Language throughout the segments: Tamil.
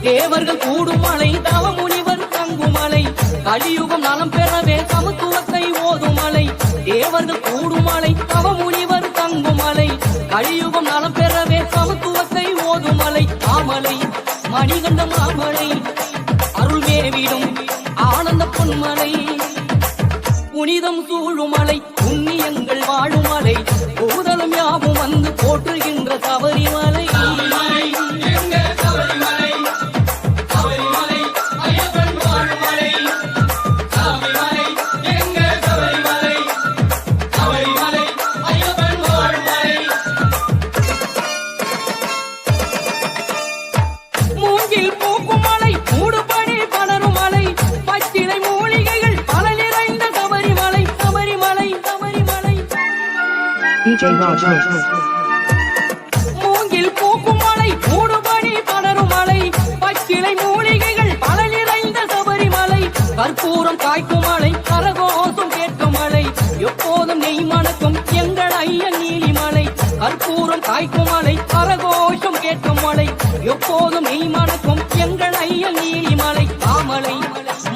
தேவர்கள் கூடும் மலை தவமுனிவர் தங்கும் மலை கலியுகம் நலம் பெறவே சமத்துவத்தை ஓதும் மலை தேவர்கள் கூடும் மலை தவமுனிவர் தங்கும் மலை கலியுகம் நலம் பெறவே சமத்துவத்தை ஓதும் மலை மாமலை மணிகண்ட மாமலை அருள் மேவிடும் ஆனந்த பொன்மலை புனிதம் சூழுமலை புண்ணியங்கள் வாழுமலை பூதலம் யாவும் வந்து போற்றுகின்ற சபரிமலை மூங்கில் பூக்கும் மலை மூடுபடி படரும் மலை பச்சிலை மூலிகைகள் பல நிறைந்த சபரிமலை கற்பூரம் காய்க்கும் மலை கரகோஷம் கேட்கும் மலை எப்போதும் நெய் மணக்கும் எங்கள் ஐயன் நீலிமலை கற்பூரம் காய்க்கும் மலை கரகோஷம் கேட்கும் மலை எப்போதும் நெய் மணக்கும் எங்கள் ஐயன் நீலிமலை மாமலை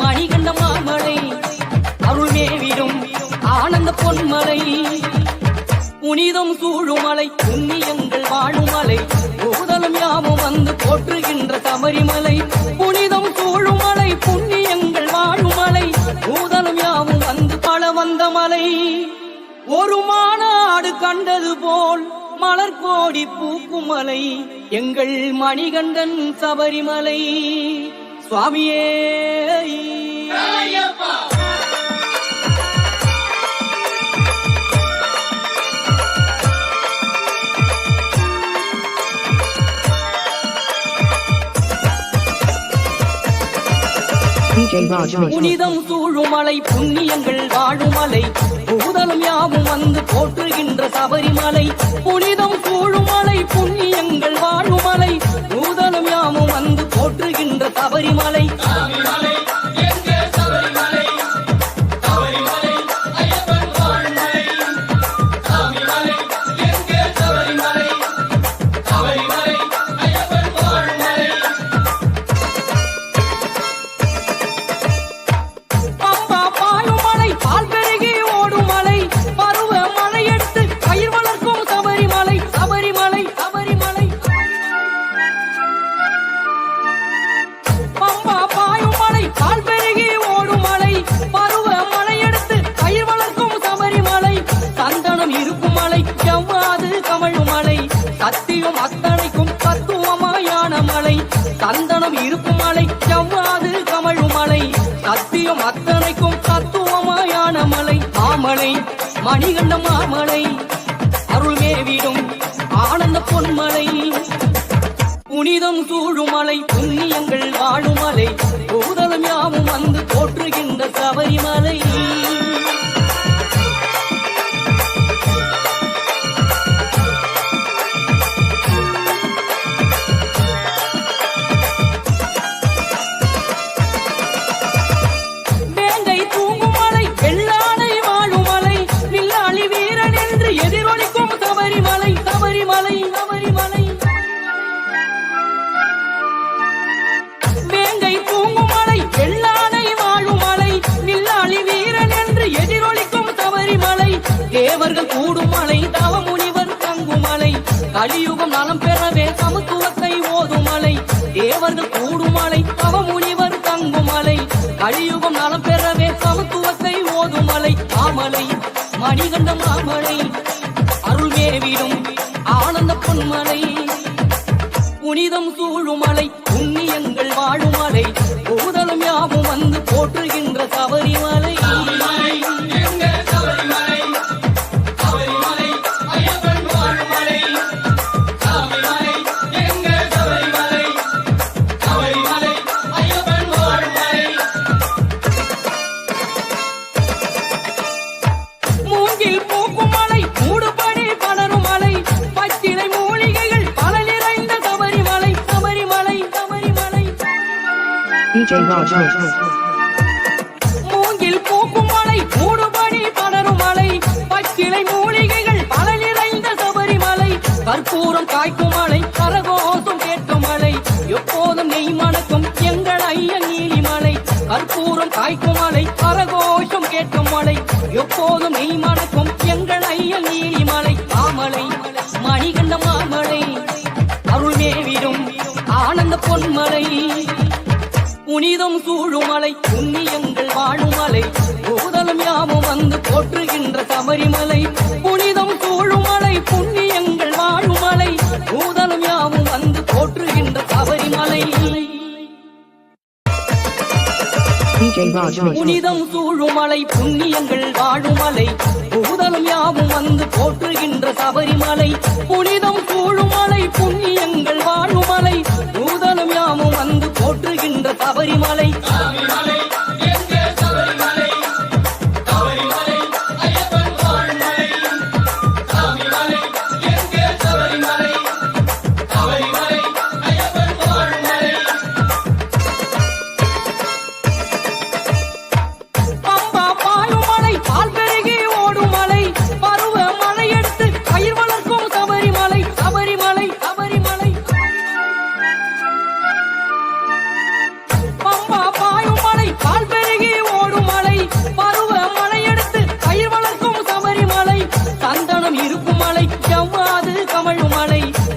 மணிகண்ட மாமலை அருள் மேவிடும் ஆனந்த பொன்மலை புனிதம் சூழுமலை புண்ணியங்கள் வாழுமலை பூதலம் யாவும் வந்து போற்றுகின்ற சபரிமலை புனிதம் சூழுமலை புண்ணியங்கள் வாழுமலை பூதலம் யாவும் வந்து பல வந்த மலை ஒரு மாநாடு கண்டது போல் மலர் கோடி பூக்கும் மலை எங்கள் மணிகண்டன் சபரிமலை சுவாமியே புனிதம் சூழுமலை புண்ணியங்கள் வாழுமலை பூதலம் யாவும் வந்து போற்றுகின்ற சபரிமலை புனிதம் சூழுமலை புண்ணியங்கள் வாழுமலை பூதலம் யாவும் வந்து போற்றுகின்ற சபரிமலை சத்தியம் அத்தனைக்கும் தத்துவமாயான மலை சந்தனம் இருக்கும் மலை செவ்வாது கமழும் மலை சத்தியம் அத்தனைக்கும் தத்துவமாயான மலை மாமலை மணிகண்ட மாமலை அருள் மேவிடும் ஆனந்த பொன்மலை புனிதம் சூழுமலை புண்ணியங்கள் வாழுமலை பூதலம் யாவும் வந்து போற்றுகின்ற சபரிமலை தேவர்கள் கூடும் மலை தவமுனிவர் தங்கும் மலை கலியுகம் நலம் பெறவே சமத்துவத்தை ஓதும் மலை தேவர்கள் கூடும் மலை தவமுனிவர் தங்கும் மலை கலியுகம் நலம் பெறவே சமத்துவத்தை ஓதும் மலை மாமலை மணிகண்ட மாமலை அருள் மேவிடும் ஆனந்த பொன்மலை புனிதம் சூழுமலை புண்ணியங்கள் வாழுமலை பூதலம் யாவும் வந்து போற்றுகின்ற சபரிமலை மூங்கில் பூக்கும் மலை மூடுபடி படரும் மலை பச்சிலை மூலிகைகள் பல நிறைந்த சபரிமலை கற்பூரம் காய்க்கும் மலை கரகோஷம் கேட்கும் மலை எப்போதும் நெய் மணக்கும் ஆனந்த பொன்மலை புனிதம் சூழுமலை புண்ணியங்கள் வாழுமலை பூதலம் யாவும் வந்து போற்றுகின்ற சபரிமலை புனிதம் சூழுமலை புண்ணியங்கள் வாழுமலை பூதலம் யாவும் வந்து போற்றுகின்ற சபரிமலை புனிதம் சூழுமலை புண்ணியங்கள் வாழுமலை பூதலம் யாவும் வந்து போற்றுகின்ற சபரிமலை புனிதம் சூழுமலை புண்ணியங்கள் வாழுமலை பூதலம் யாவும் வந்து போற்றுகின்ற சபரிமலை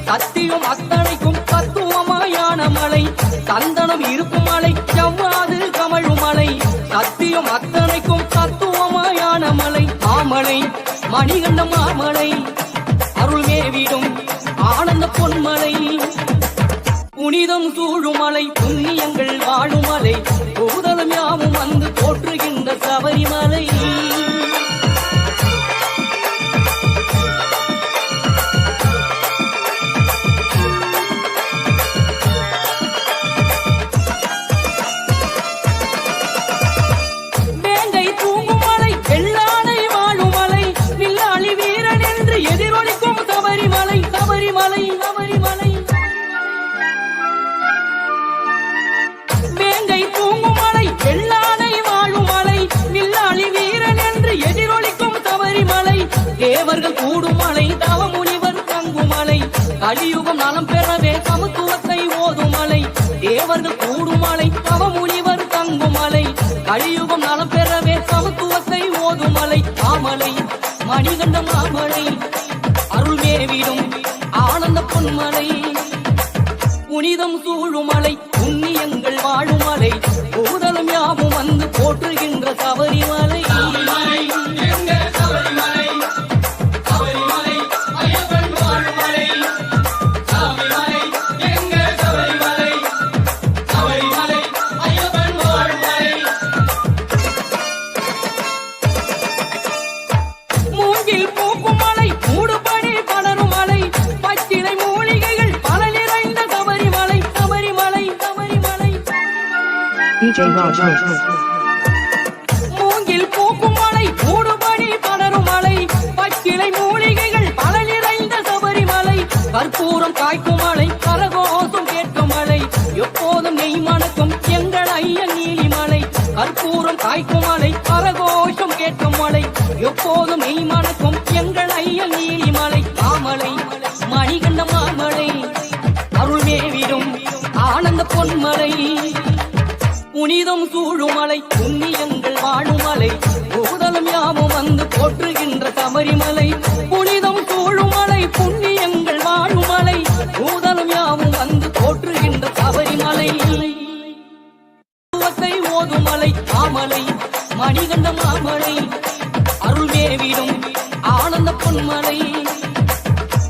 சத்தியம் அத்தனைக்கும் தத்துவமாயான மலை சந்தனம் இருக்கும் மலை செவ்வாது கமழும் மலை சத்தியம் அத்தனைக்கும் தத்துவமாயான மலை மாமலை மணிகண்ட மாமலை அருள் மேவிடும் ஆனந்த பொன்மலை புனிதம் சூழுமலை புண்ணியங்கள் வாழுமலை பூதலம் யாவும் வந்து போற்றுகின்ற சபரிமலை தேவர்கள் கூடும் மலை தவமுனிவர் தங்கும் மலை கலியுகம் நலம் பெறவே சமத்துவத்தை ஓதும் மலை தேவர்கள் கூடும் மலை தவமுனிவர் தங்கும் மலை கலியுகம் நலம் பெறவே சமத்துவத்தை ஓதும் மலை மாமலை மணிகண்ட மாமலை அருள் மேவிடும் ஆனந்த பொன்மலை புனிதம் சூழுமலை புண்ணியங்கள் வாழுமலை பூதலம் யாவும் வந்து போற்றுகின்ற சபரிமலை மூங்கில் பூக்கும் மலை மூடுபடி படரும் மலை பச்சிலை மூலிகைகள் பல நிறைந்த சபரிமலை கற்பூரம் காய்க்கும் மலை கரகோஷம் கேட்கும் மலை எப்போதும் நெய் மணக்கும் எங்கள் ஐயன் நீலிமலை கற்பூரம் காய்க்கும் மலை கரகோஷம் கேட்கும் மலை எப்போதும் நெய் மணக்கும் எங்கள் ஐயன் நீலிமலை மாமலை மணிகண்ட மாமலை அருள் மேவிடும் ஆனந்த பொன்மலை புனிதம் சூழுமலை புண்ணியங்கள் வாழுமலை பூதலம் யாவும் வந்து போற்றுகின்ற சபரிமலை புனிதம் சூழுமலை புண்ணியங்கள் வாழுமலை பூதலம் யாவும் வந்து போற்றுகின்ற சபரிமலை ஓதுமலை மாமலை மணிகண்ட மாமலை அருள் மேவிடும் ஆனந்த பொன்மலை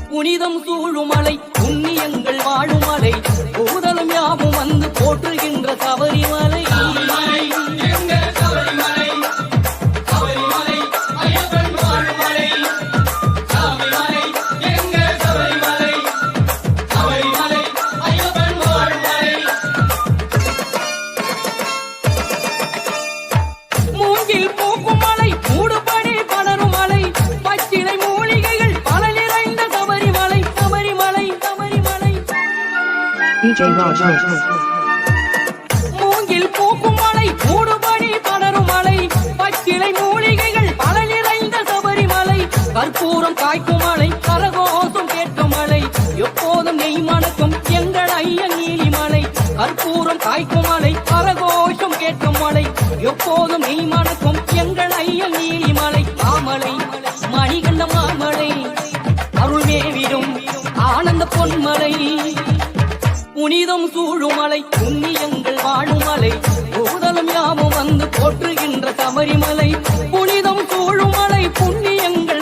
புனிதம் சூழுமலை புண்ணியங்கள் வாழுமலை பூதலம் யாவும் வந்து போற்றுகின்ற சபரிமலை மூங்கில் பூக்கும் மலை மூடுபடி படரும் மலை பச்சிலை மூலிகைகள் பல நிறைந்த சபரிமலை சபரிமலை சபரிமலை மூங்கில் பூக்கும் மலை மூடுபடி படரும் மலை பச்சிலை மூலிகைகள் பல நிறைந்த சபரிமலை கற்பூரம் காய்க்கும் மலை கரகோஷம் கேட்கும் மலை எப்போதும் நெய் மணக்கும் எங்கள் ஐயன் நீலிமலை கற்பூரம் காய்க்கும் மலை கரகோஷம் கேட்கும் மலை எப்போதும் நெய் மணக்கும் எங்கள் ஐயன் நீலிமலை மாமலை மணிகண்ட மாமலை அருள் மேவிடும் ஆனந்த பொன்மலை புனித புனிதம் சூழுமலை புண்ணியங்கள் வாழுமலை பூதலம் யாவும் வந்து போற்றுகின்ற சபரிமலை புனிதம் சூழுமலை புண்ணியங்கள்